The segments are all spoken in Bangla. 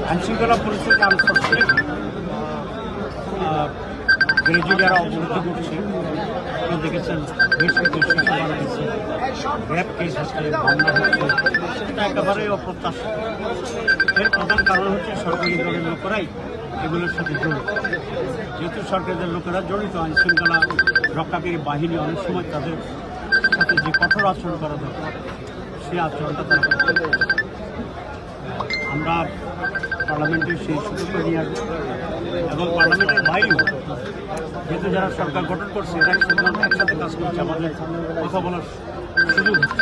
আইনশৃঙ্খলা পরিস্থিতি আনফর্চুনেটলি বিরোধী যারা অবরোধ করছে আপনারা দেখেছেন বেশ কিছু শিশু মারা গেছে, র্যাপ কেস হচ্ছে, মামলা হচ্ছে, এটা একেবারেই অপ্রত্যাশিত। এর প্রধান কারণ হচ্ছে সরকারি দলের লোকেরাই এগুলোর সাথে জড়িত। যেহেতু সরকারের লোকেরা জড়িত, আইনশৃঙ্খলা রক্ষাকারী বাহিনী অনেক সময় তাদের সাথে যে কঠোর আচরণ করা দরকার সেই আচরণটা তারা করতে পারছে। আমরা পার্লামেন্টে সেই সুযোগটা নিয়ে আসবো এবং পার্লামেন্টের বাইরেও যেহেতু যারা সরকার গঠন করছে এরা একসাথে কাজ করছে, আমাদের কথা বলার সুযোগ হচ্ছে।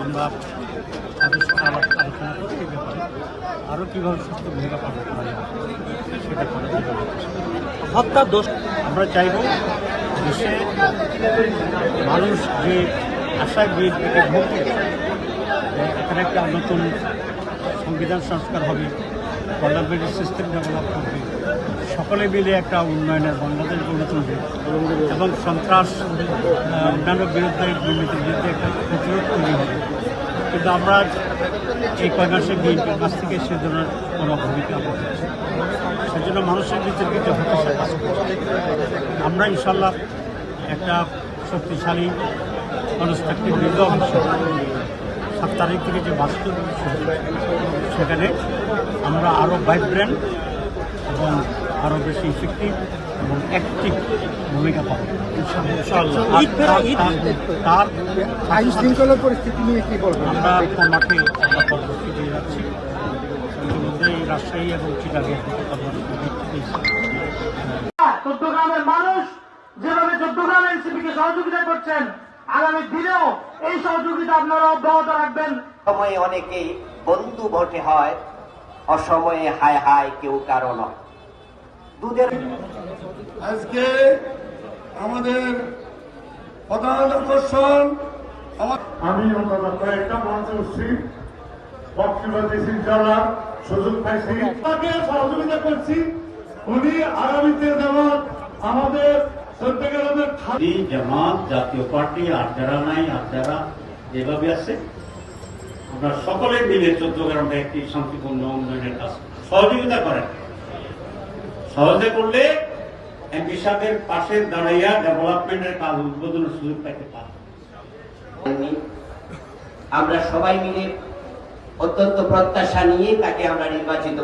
আমরা তাদের সাথে আলোচনা করতে ব্যাপারে আরও কীভাবে সুস্থ ভূমিকা পালন করা যায় সেটা করা যাবে। হত্যার দোষ আমরা চাইব দেশে মানুষ যে আশায় বিএনপিকে ভোট দিয়েছে, এখানে একটা নতুন সংবিধান সংস্কার হবে, পার্লামেন্টারি সিস্টেম ডেভেলপ করবে, সকলে মিলে একটা উন্নয়নের বাংলাদেশ গড়ে তুলবে এবং সন্ত্রাস অন্যান্য বিরুদ্ধে দুর্নীতির বিরুদ্ধে একটা প্রতিরোধ তৈরি হবে। কিন্তু আমরা এই কয় মাসে বিএনপির কাছ থেকে সে ধরনের কোনো ভূমিকা পাচ্ছি, সেজন্য মানুষের ভিতরে কিছু হতাশা কাজ করছে। আমরা ইনশাল্লাহ একটা শক্তিশালী কনস্ট্রাকটিভ নির্গম 7 তারিখ থেকে যে বাস্তব সেখানে আমরা আরও ভাইব্রেন্ট এবং আরও বেশি ইফেক্টিভ এবং অ্যাক্টিভ ভূমিকা পাবো তার আইন শৃঙ্খলার পরিস্থিতি নিয়ে কি বলবো? আমরা মাঠে আমরা কর্মসূচি দিয়ে যাচ্ছি, ইতিমধ্যে রাজশাহী এবং চিটাগের চট্টগ্রামের মানুষ যেভাবে চট্টগ্রাম এনসিপিকে সহযোগিতা করছেন, আগামী দিনেও এই সহযোগিতা আপনারা অব্যাহত রাখবেন। সময়ে অনেকেই বন্ধু ভোটে হয়, অসময়ে হায় হায় কেউ কারো নয়। দুধের আজকে আমাদের প্রধান আকর্ষণ, আমি অন্তত কয়েকটা মঞ্চে উঠছি, বক্তব্য দিয়েছি, যারা সুযোগ পাইছি তাকে সহযোগিতা করছি। উনি আগামীতে যেমন আমাদের চট্টগ্রামের জামাত, জাতীয় পার্টি আর যারা নাই আর যারা যেভাবে আছে, আমরা সকলে মিলে চট্টগ্রামে একটি শান্তিপূর্ণ উন্নয়নের কাজ সহযোগিতা করেন। সহজে করলে এমপি সাহেবের পাশে দাঁড়াইয়া ডেভেলপমেন্টের কাজ উদ্বোধনের সুযোগ পাইতে পারে। আমরা সবাই মিলে অত্যন্ত প্রত্যাশা নিয়ে তাকে আমরা নির্বাচিত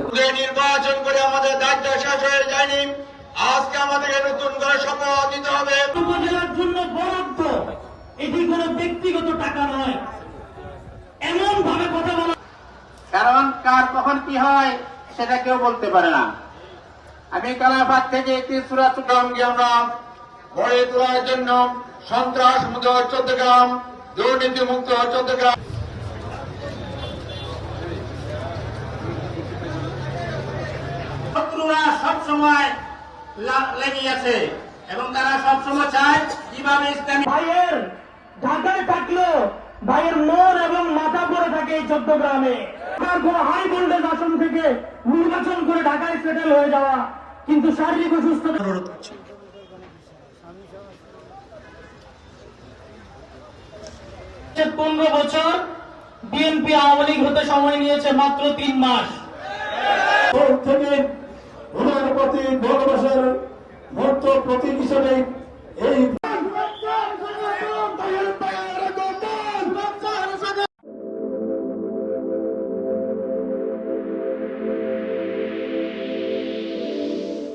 করে আমাদের দায়িত্ব শেষ হয়ে যায়নি। আজকে আমাদেরকে নতুন করে শপথ দিতে হবে। উপজেলার জন্য বরাদ্দ, এটি কোনো ব্যক্তিগত টাকা নয়, এমন ভাবে কথা বলা, কারণ কার কখন কি হয় সেটা কেউ বলতে পারে না। আমি কালাপাত থেকে একটি চট্টগ্রামকে আমরা গড়ে তোলার জন্য সন্ত্রাস মুক্ত চট্টগ্রাম, দুর্নীতি মুক্ত চট্টগ্রাম, শত্রুরা সবসময় লেগে আছে এবং তারা সবসময় চায় কিভাবে ইসলামী ভাইয়ের ঢাকায় থাকলো, ভাইয়ের মন এবং মাথা পড়ে থাকে এই চট্টগ্রামে। হাই ভোল্টেজ আসন থেকে নির্বাচন করে ঢাকায় সেটেল হয়ে যাওয়া, কিন্তু শারীরিক অসুস্থতা। 15 বছর বিএনপি আওয়ামী লীগ হতে সময় নিয়েছে মাত্র 3 মাস। থেকে ওনার প্রতি ভালোবাসার ভক্ত প্রতীক হিসেবে এই